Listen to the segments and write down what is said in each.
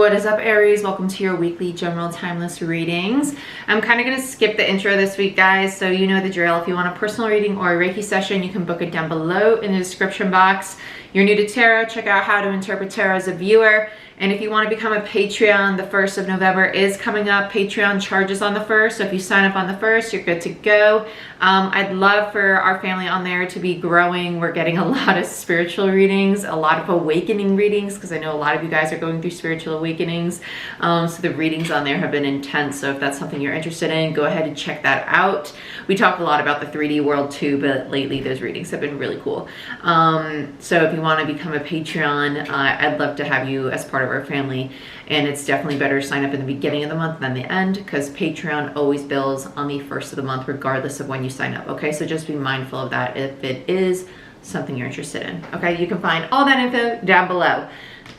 What is up, Aries? Welcome to your weekly general timeless readings. I'm kind of going to skip the intro this week, guys, so you know the drill. If you want a personal reading or a Reiki session, you can book it down below in the description box. You're new to tarot, check out how to interpret tarot as a viewer. And if you want to become a Patreon, the 1st of November is coming up. Patreon charges on the 1st, so if you sign up on the 1st, you're good to go. I'd love for our family on there to be growing. We're getting a lot of spiritual readings, a lot of awakening readings, because I know a lot of you guys are going through spiritual awakenings. So the readings on there have been intense, so if that's something you're interested in, go ahead and check that out. We talk a lot about the 3D world too, but lately those readings have been really cool. So if you want to become a Patreon, I'd love to have you as part of our family, and it's definitely better to sign up in the beginning of the month than the end, because Patreon always bills on the 1st of the month regardless of when you sign up. Okay, so just be mindful of that if it is something you're interested in. Okay, you can find all that info down below.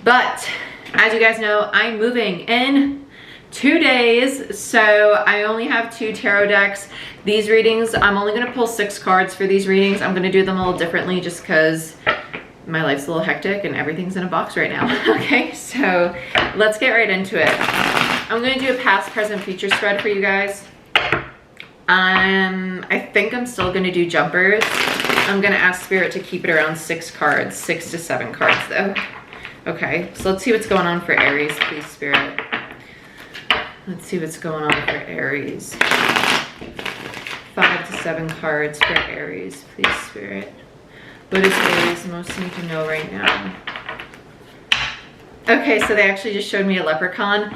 But as you guys know, I'm moving in 2 days, so I only have 2 tarot decks. These readings, I'm only going to pull 6 cards for these readings. I'm going to do them a little differently just because my life's a little hectic and everything's in a box right now. Okay, so let's get right into it. I'm going to do a past, present, future spread for you guys. I think I'm still going to do jumpers. I'm going to ask Spirit to keep it around 6 cards, 6 to 7 cards though. Okay, so let's see what's going on for Aries, please, Spirit. Let's see what's going on for Aries. 5 to 7 cards for Aries, please, Spirit. What does Aries most need to know right now? Okay, so they actually just showed me a leprechaun.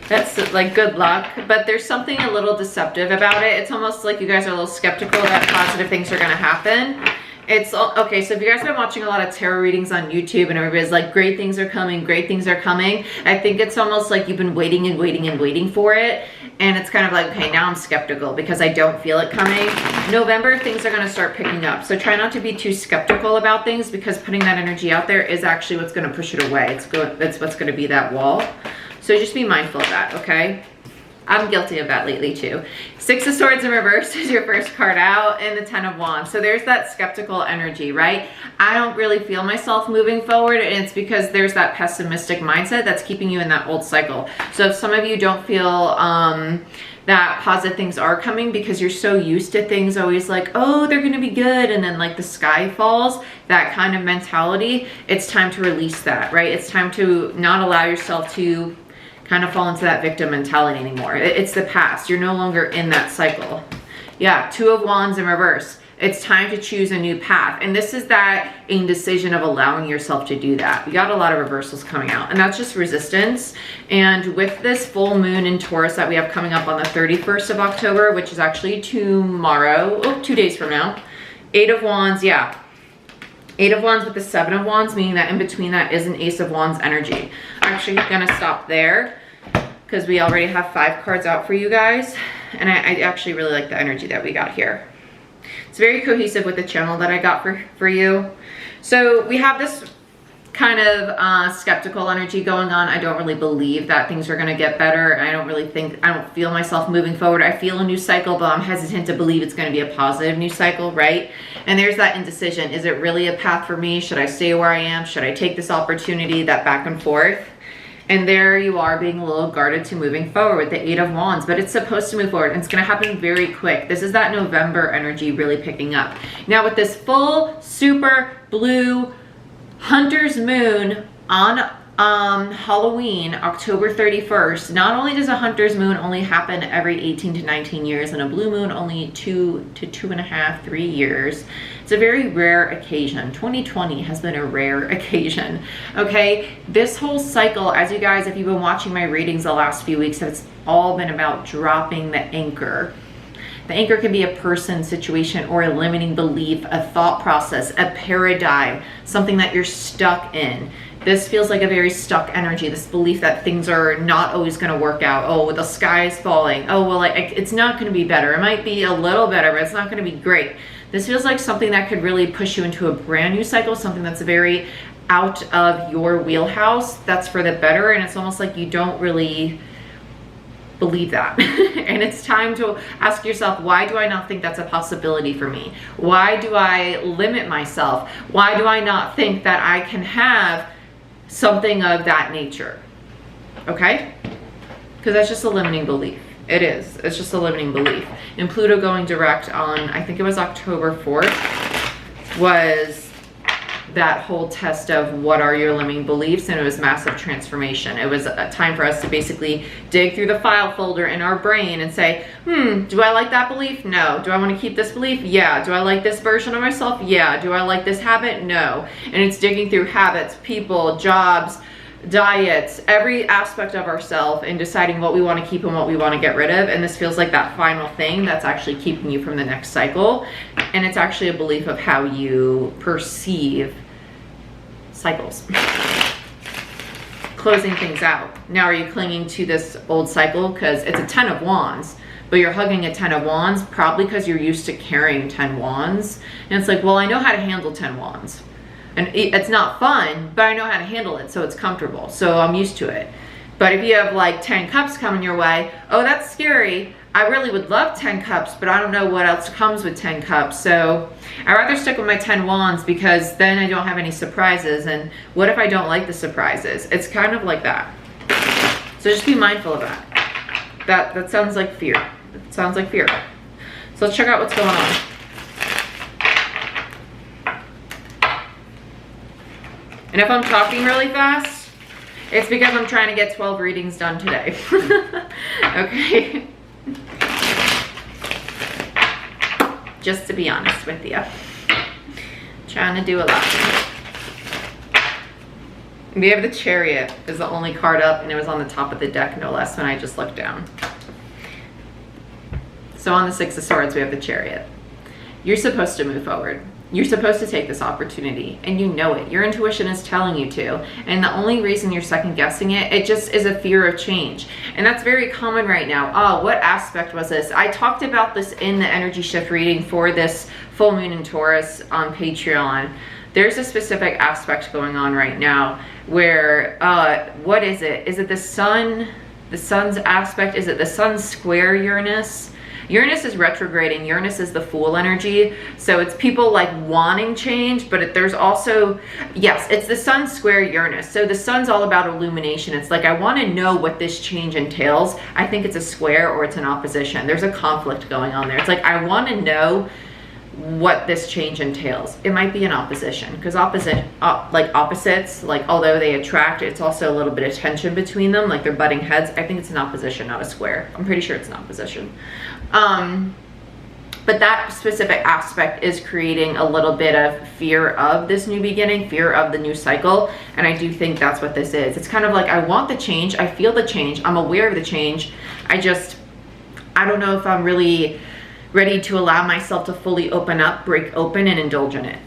That's like good luck, but there's something a little deceptive about it. It's almost like you guys are a little skeptical that positive things are gonna happen. It's okay, so if you guys have been watching a lot of tarot readings on YouTube and everybody's like, great things are coming, great things are coming, I think it's almost like you've been waiting and waiting and waiting for it. And it's kind of like, okay, now I'm skeptical because I don't feel it coming. November, things are going to start picking up. So try not to be too skeptical about things, because putting that energy out there is actually what's going to push it away. It's what's going to be that wall. So just be mindful of that, okay? I'm guilty of that lately too. 6 of Swords in reverse is your first card out, and the 10 of Wands. So there's that skeptical energy, right? I don't really feel myself moving forward, and it's because there's that pessimistic mindset that's keeping you in that old cycle. So if some of you don't feel that positive things are coming because you're so used to things always like, oh, they're gonna be good, and then like the sky falls, that kind of mentality, it's time to release that, right? It's time to not allow yourself to kind of fall into that victim mentality anymore. It's the past. You're no longer in that cycle. Yeah, 2 of Wands in reverse. It's time to choose a new path. And this is that indecision of allowing yourself to do that. We got a lot of reversals coming out, and that's just resistance. And with this full moon in Taurus that we have coming up on the 31st of October, which is actually tomorrow, 2 days from now, 8 of Wands, yeah. 8 of Wands with the 7 of Wands, meaning that in between that is an Ace of Wands energy. I'm actually gonna stop there because we already have 5 cards out for you guys. And I actually really like the energy that we got here. It's very cohesive with the channel that I got for you. So we have this kind of skeptical energy going on. I don't really believe that things are gonna get better. I don't feel myself moving forward. I feel a new cycle, but I'm hesitant to believe it's gonna be a positive new cycle, right? And there's that indecision. Is it really a path for me? Should I stay where I am? Should I take this opportunity? That back and forth. And there you are being a little guarded to moving forward with the 8 of Wands, but it's supposed to move forward, and it's gonna happen very quick. This is that November energy really picking up. Now with this full super blue Hunter's moon on Halloween, October 31st, not only does a Hunter's moon only happen every 18 to 19 years, and a blue moon only 2 to 2.5, 3 years. It's a very rare occasion. 2020 has been a rare occasion, okay? This whole cycle, as you guys, if you've been watching my readings the last few weeks, it's all been about dropping the anchor. The anchor can be a person, situation, or a limiting belief, a thought process, a paradigm, something that you're stuck in. This feels like a very stuck energy, this belief that things are not always going to work out. Oh, the sky is falling. Oh, well, it's not going to be better. It might be a little better, but it's not going to be great. This feels like something that could really push you into a brand new cycle, something that's very out of your wheelhouse, that's for the better, and it's almost like you don't really believe that. And it's time to ask yourself, why do I not think that's a possibility for me? Why do I limit myself? Why do I not think that I can have something of that nature. Okay? Because that's just a limiting belief. It is. It's just a limiting belief. And Pluto going direct on, I think it was October 4th, was that whole test of what are your limiting beliefs, and it was massive transformation. It was a time for us to basically dig through the file folder in our brain and say, do I like that belief? No. Do I want to keep this belief? Yeah. Do I like this version of myself? Yeah. Do I like this habit? No. And it's digging through habits, people, jobs, diets, every aspect of ourselves, and deciding what we want to keep and what we want to get rid of. And this feels like that final thing that's actually keeping you from the next cycle. And it's actually a belief of how you perceive cycles. Closing things out. Now, are you clinging to this old cycle because it's a 10 of wands, but you're hugging a 10 of wands probably because you're used to carrying 10 wands, and it's like, well, I know how to handle 10 wands, and it's not fun, but I know how to handle it, so it's comfortable, so I'm used to it. But if you have like 10 cups coming your way, oh, that's scary. I really would love 10 cups, but I don't know what else comes with 10 cups. So I'd rather stick with my 10 wands because then I don't have any surprises. And what if I don't like the surprises? It's kind of like that. So just be mindful of that. That sounds like fear. It sounds like fear. So let's check out what's going on. And if I'm talking really fast, it's because I'm trying to get 12 readings done today. Okay. Just to be honest with you. Trying to do a lot. We have the Chariot is the only card up, and it was on the top of the deck, no less, when I just looked down. So on the Six of Swords, we have the Chariot. You're supposed to move forward. You're supposed to take this opportunity, and you know it. Your intuition is telling you to. And the only reason you're second guessing it, it just is a fear of change. And that's very common right now. Oh, what aspect was this? I talked about this in the energy shift reading for this full moon in Taurus on Patreon. There's a specific aspect going on right now where, what is it? Is it the sun? The sun's aspect? Is it the sun square Uranus? Uranus is retrograding. Uranus is the Fool energy. So it's people like wanting change, but there's also, yes, it's the sun square Uranus. So the sun's all about illumination. It's like, I want to know what this change entails. I think it's a square or it's an opposition. There's a conflict going on there. It's like, I want to know what this change entails. It might be an opposition because opposites, like although they attract, it's also a little bit of tension between them, like they're butting heads. I think it's an opposition, not a square. I'm pretty sure it's an opposition. But that specific aspect is creating a little bit of fear of this new beginning, fear of the new cycle. And I do think that's what this is. It's kind of like, I want the change. I feel the change. I'm aware of the change. I don't know if I'm really ready to allow myself to fully open up, break open, and indulge in it.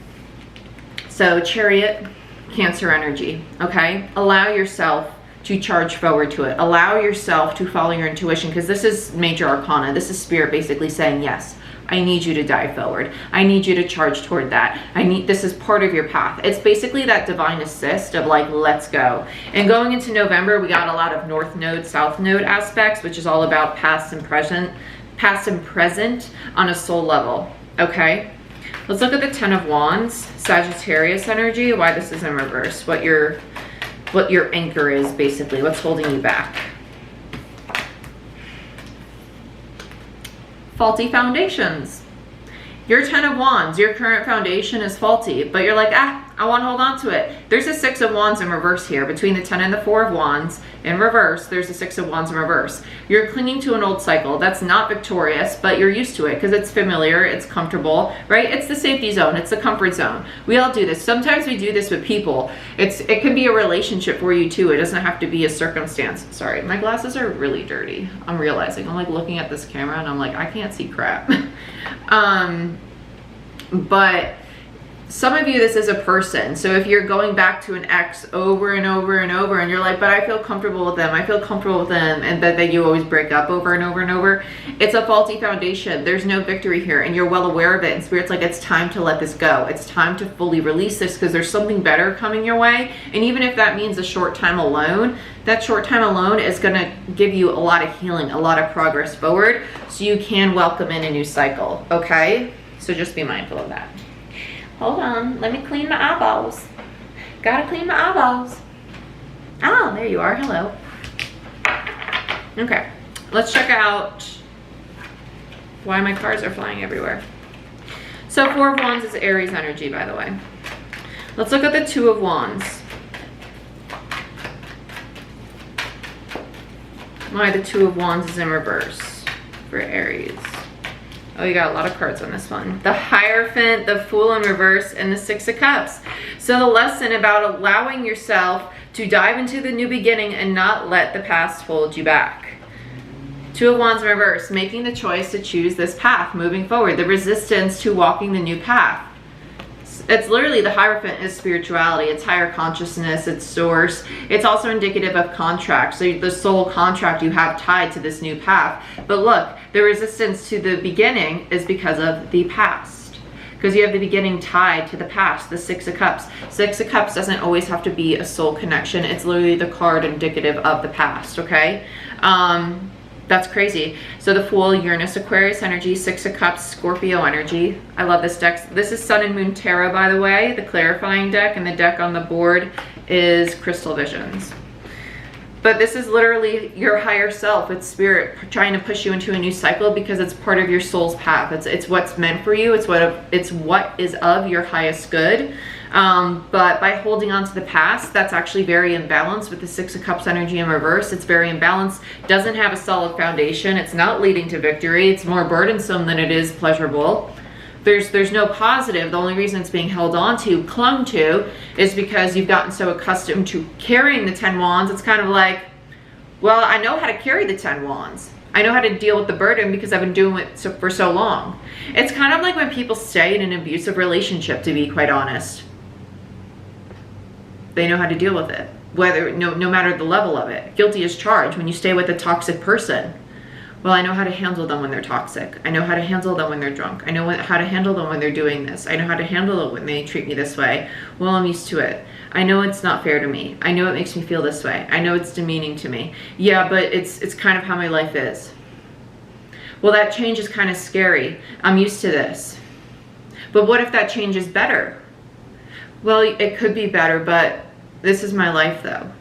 So Chariot, Cancer energy, okay? Allow yourself to charge forward to it. Allow yourself to follow your intuition, because this is major arcana. This is spirit basically saying, yes, I need you to dive forward. I need you to charge toward that. This is part of your path. It's basically that divine assist of like, let's go. And going into November, we got a lot of North Node, South Node aspects, which is all about past and present on a soul level, okay? Let's look at the 10 of Wands, Sagittarius energy, why this is in reverse, what your anchor is basically, what's holding you back. Faulty foundations. Your 10 of Wands, your current foundation is faulty, but you're like, I want to hold on to it. There's a 6 of Wands in reverse here. Between the 10 and the 4 of Wands in reverse, there's a 6 of Wands in reverse. You're clinging to an old cycle. That's not victorious, but you're used to it because it's familiar, it's comfortable, right? It's the safety zone. It's the comfort zone. We all do this. Sometimes we do this with people. It can be a relationship for you too. It doesn't have to be a circumstance. Sorry, my glasses are really dirty. I'm realizing. I'm like looking at this camera and I'm like, I can't see crap. But some of you, this is a person. So if you're going back to an ex over and over and over and you're like, but I feel comfortable with them, I feel comfortable with them, and that you always break up over and over and over, it's a faulty foundation. There's no victory here, and you're well aware of it, and Spirit's like, it's time to let this go. It's time to fully release this because there's something better coming your way. And even if that means a short time alone, that short time alone is going to give you a lot of healing, a lot of progress forward, so you can welcome in a new cycle, okay? So just be mindful of that. Hold on, let me clean my eyeballs. Gotta clean my eyeballs. Oh, there you are. Hello. Okay, let's check out why my cards are flying everywhere. So 4 of Wands is Aries energy, by the way. Let's look at the 2 of Wands. Why the 2 of Wands is in reverse for Aries. Oh, you got a lot of cards on this one. The Hierophant, the Fool in reverse, and the 6 of Cups. So the lesson about allowing yourself to dive into the new beginning and not let the past hold you back. 2 of Wands in reverse, making the choice to choose this path, moving forward. The resistance to walking the new path. It's literally, the Hierophant is spirituality. It's higher consciousness. It's source. It's also indicative of contract. So the soul contract you have tied to this new path. But look, the resistance to the beginning is because of the past. Because you have the beginning tied to the past, the 6 of Cups. 6 of Cups doesn't always have to be a soul connection. It's literally the card indicative of the past, okay? That's crazy. So the Fool, Uranus, Aquarius energy, 6 of Cups, Scorpio energy. I love this deck. This is Sun and Moon Tarot, by the way, the clarifying deck, and the deck on the board is Crystal Visions. But this is literally your higher self. It's spirit trying to push you into a new cycle because it's part of your soul's path. It's what's meant for you. It's what is of your highest good. But by holding on to the past, that's actually very imbalanced with the 6 of Cups energy in reverse. It's very imbalanced, doesn't have a solid foundation. It's not leading to victory. It's more burdensome than it is pleasurable. There's no positive. The only reason it's being held on to, clung to, is because you've gotten so accustomed to carrying the 10 wands. It's kind of like, well, I know how to carry the 10 wands. I know how to deal with the burden because I've been doing it for so long. It's kind of like when people stay in an abusive relationship, to be quite honest. They know how to deal with it, no matter the level of it. Guilty as charged when you stay with a toxic person. Well, I know how to handle them when they're toxic. I know how to handle them when they're drunk. I know how to handle them when they're doing this. I know how to handle it when they treat me this way. Well, I'm used to it. I know it's not fair to me. I know it makes me feel this way. I know it's demeaning to me. Yeah, but it's kind of how my life is. Well, that change is kind of scary. I'm used to this. But what if that change is better? Well, it could be better, but this is my life though.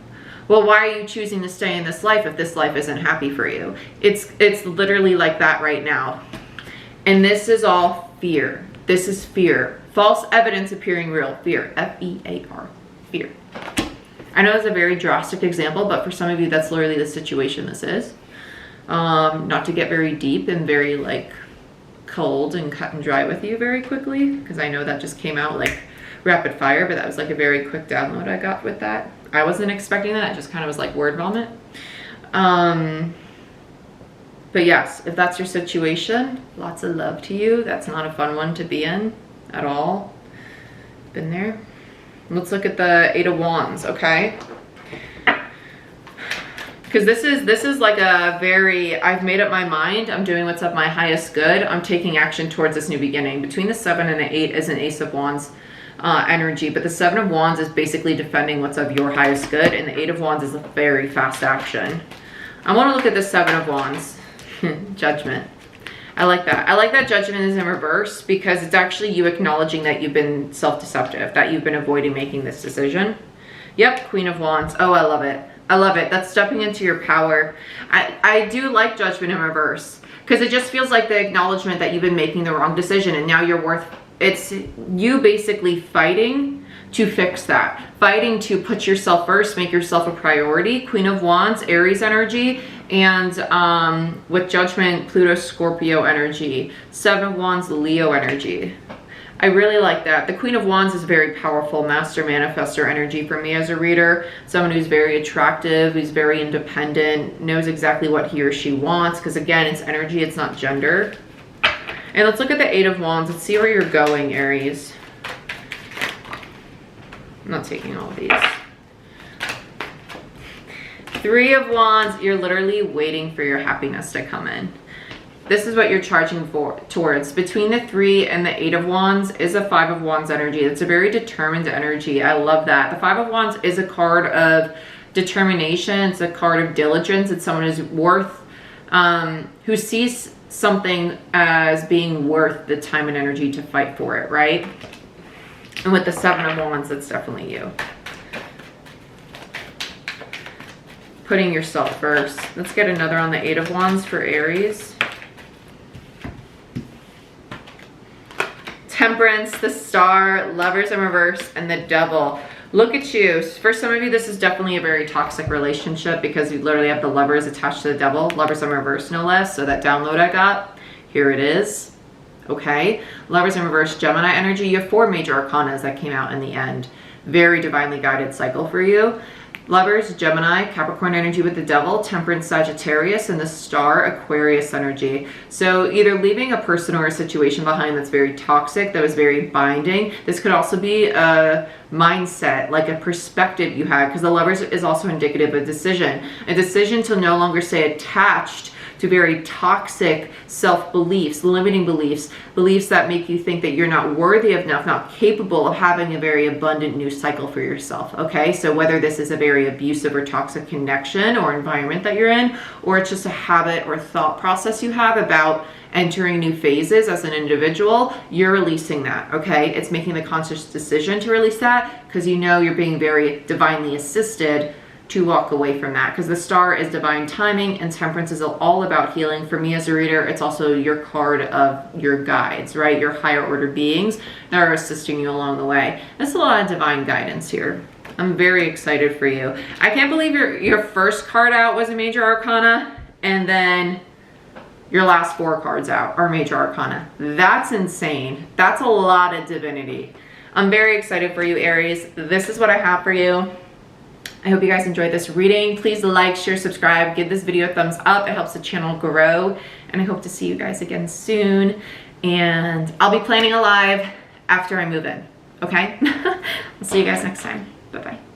Well, why are you choosing to stay in this life if this life isn't happy for you? It's literally like that right now. And this is all fear. This is fear. False evidence appearing real. Fear. F-E-A-R. Fear. I know it's a very drastic example, but for some of you, that's literally the situation this is. Not to get very deep and very like cold and cut and dry with you very quickly, because I know that just came out like rapid fire, but that was like a very quick download I got with that. I wasn't expecting that. It just kind of was like word vomit. But yes, if that's your situation, lots of love to you. That's not a fun one to be in at all. Been there. Let's look at the 8 of Wands, okay? Because this is like a very, I've made up my mind. I'm doing what's of my highest good. I'm taking action towards this new beginning. Between the 7 and the 8 is an Ace of Wands energy, but the 7 of Wands is basically defending what's of your highest good, and the 8 of Wands is a very fast action. I want to look at the 7 of Wands. Judgment. I like that. I like that Judgment is in reverse because it's actually you acknowledging that you've been self-deceptive, that you've been avoiding making this decision. Yep, Queen of Wands. Oh, I love it. I love it. That's stepping into your power. I do like Judgment in reverse because it just feels like the acknowledgement that you've been making the wrong decision and now you're worth. It's you basically fighting to fix that. Fighting to put yourself first, make yourself a priority. Queen of Wands, Aries energy, and with Judgment, Pluto, Scorpio energy. 7 of Wands, Leo energy. I really like that. The Queen of Wands is very powerful, master manifestor energy for me as a reader. Someone who's very attractive, who's very independent, knows exactly what he or she wants, because again, it's energy, it's not gender. And let's look at the 8 of Wands. Let's see where you're going, Aries. I'm not taking all of these. 3 of Wands, you're literally waiting for your happiness to come in. This is what you're charging towards. Between the 3 and the 8 of Wands is a 5 of Wands energy. It's a very determined energy. I love that. The 5 of Wands is a card of determination. It's a card of diligence. It's someone who's worth, who sees something as being worth the time and energy to fight for it, right? And with the 7 of Wands, that's definitely you. putting yourself first. Let's get another on the Eight of Wands for Aries. Temperance, the Star, Lovers in reverse, and the Devil. Look at you. For some of you, this is definitely a very toxic relationship because you literally have the Lovers attached to the Devil. Lovers in reverse, no less. So that download I got, here it is. Okay. Lovers in reverse, Gemini energy. You have 4 major arcanas that came out in the end. Very divinely guided cycle for you. Lovers, Gemini, Capricorn energy with the Devil, Temperance, Sagittarius, and the Star, Aquarius energy. So either leaving a person or a situation behind that's very toxic, that was very binding. This could also be a mindset, like a perspective you had, because the Lovers is also indicative of a decision to no longer stay attached to very toxic self-beliefs, limiting beliefs, beliefs that make you think that you're not worthy of enough, not capable of having a very abundant new cycle for yourself, okay? So whether this is a very abusive or toxic connection or environment that you're in, or it's just a habit or thought process you have about entering new phases as an individual, you're releasing that, okay? It's making the conscious decision to release that because you know you're being very divinely assisted to walk away from that, because the Star is divine timing and Temperance is all about healing. For me as a reader, it's also your card of your guides, right? Your higher order beings that are assisting you along the way. There's a lot of divine guidance here. I'm very excited for you. I can't believe your first card out was a major arcana and then your last 4 cards out are major arcana. That's insane. That's a lot of divinity. I'm very excited for you, Aries. This is what I have for you. I hope you guys enjoyed this reading. Please like, share, subscribe, give this video a thumbs up. It helps the channel grow. And I hope to see you guys again soon. And I'll be planning a live after I move in. Okay? I'll see you guys next time. Bye-bye.